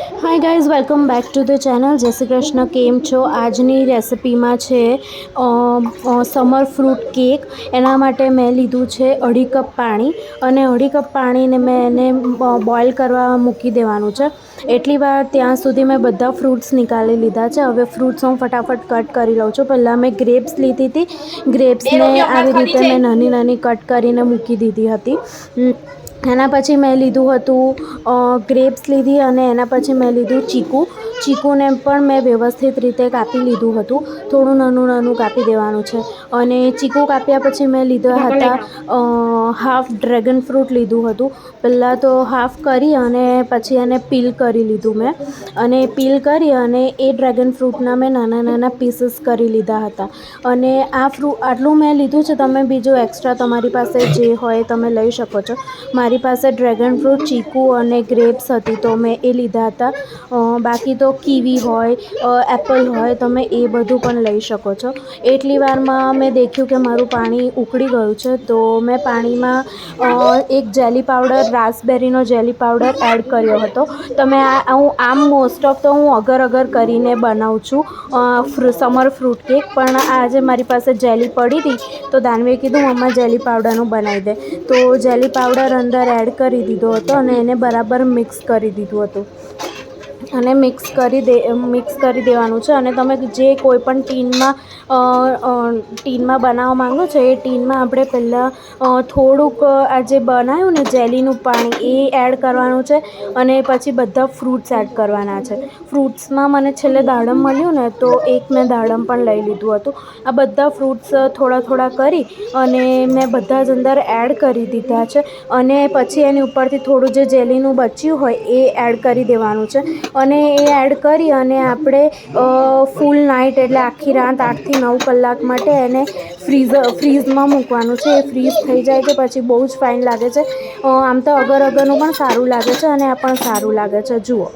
Hi guys, welcome back to the channel. જય શ્રી કૃષ્ણ. કેમ છો? આજની રેસિપીમાં છે સમર ફ્રૂટ કેક. એના માટે મેં લીધું છે 2.5 કપ પાણી, અને 2.5 કપ પાણીને મેં એને બોઇલ કરવા મૂકી દેવાનું છે. એટલી વાર ત્યાં સુધી મેં બધા ફ્રૂટ્સ નીકાળી લીધા છે. હવે ફ્રૂટ્સ હું ફટાફટ કટ કરી લઉં છું. પહેલાં મેં ગ્રેપ્સ લીધી હતી. ગ્રેપ્સને આવી રીતે મેં નાની નાની કટ કરીને મૂકી દીધી હતી. એના પછી મેં લીધું હતું ગ્રેપ્સ લીધી, અને એના પછી મેં લીધું ચીકુને પણ મેં વ્યવસ્થિત રીતે કાપી લીધું હતું. થોડું નાનું નાનું કાપી દેવાનું છે. અને ચીકુ કાપ્યા પછી મેં લીધા હતા હાફ ડ્રેગન ફ્રૂટ લીધું હતું. પહેલાં તો હાફ કરી અને પછી એને પીલ કરી લીધું મેં, અને પીલ કરી અને એ ડ્રેગન ફ્રૂટના મેં નાના નાના પીસીસ કરી લીધા હતા. અને આટલું મેં લીધું છે. તમે બીજું એક્સ્ટ્રા તમારી પાસે જે હોય તમે લઈ શકો છો. મારી પાસે ડ્રેગન ફ્રૂટ, ચીકુ અને ગ્રેપ્સ હતી તો મેં એ લીધા હતા. બાકી તો કીવી હોય, એપલ હોય, તમે એ બધું પણ લઈ શકો છો. એટલી વારમાં મેં દેખ્યું કે મારું પાણી ઉકળી ગયું છે, તો મેં પાણીમાં એક જેલી પાવડર, રાસબેરીનો જેલી પાવડર એડ કર્યો હતો. તમે આમ મોસ્ટ ઓફ તો હું અગર અગર કરીને બનાવું છું સમર ફ્રૂટ કેક, પણ આજે મારી પાસે જેલી પડી હતી તો દાનવીએ કીધું મમ્મા જેલી પાવડરનું બનાવી દે, તો જેલી પાવડર અંદર એડ કરી દીધો હતો અને એને બરાબર મિક્સ કરી દીધું હતું. અને મિક્સ કરી દેવાનું છે. અને તમે જે કોઈ પણ ટીનમાં બનાવવા માંગો છો એ ટીનમાં આપણે પહેલાં થોડુંક આ જે બનાવ્યું ને જેલીનું પાણી એ એડ કરવાનું છે, અને પછી બધા ફ્રૂટ્સ એડ કરવાના છે. ફ્રૂટ્સમાં મને છેલ્લે દાડમ મળ્યું ને, તો એક મેં દાડમ પણ લઈ લીધું હતું. આ બધા ફ્રૂટ્સ થોડા થોડા કરી અને મેં બધા જ અંદર એડ કરી દીધા છે. અને પછી એની ઉપરથી થોડું જે જેલીનું બચ્યું હોય એ એડ કરી દેવાનું છે. અને એ એડ કરી અને આપણે ફૂલ નાઇટ, એટલે આખી રાત 8 થી 9 કલાક માટે એને ફ્રીઝમાં મૂકવાનું છે. એ ફ્રીઝ થઈ જાય છે પછી બહુ જ ફાઇન લાગે છે. આમ તો અગર અગરનું પણ સારું લાગે છે, અને આ પણ સારું લાગે છે. જુઓ.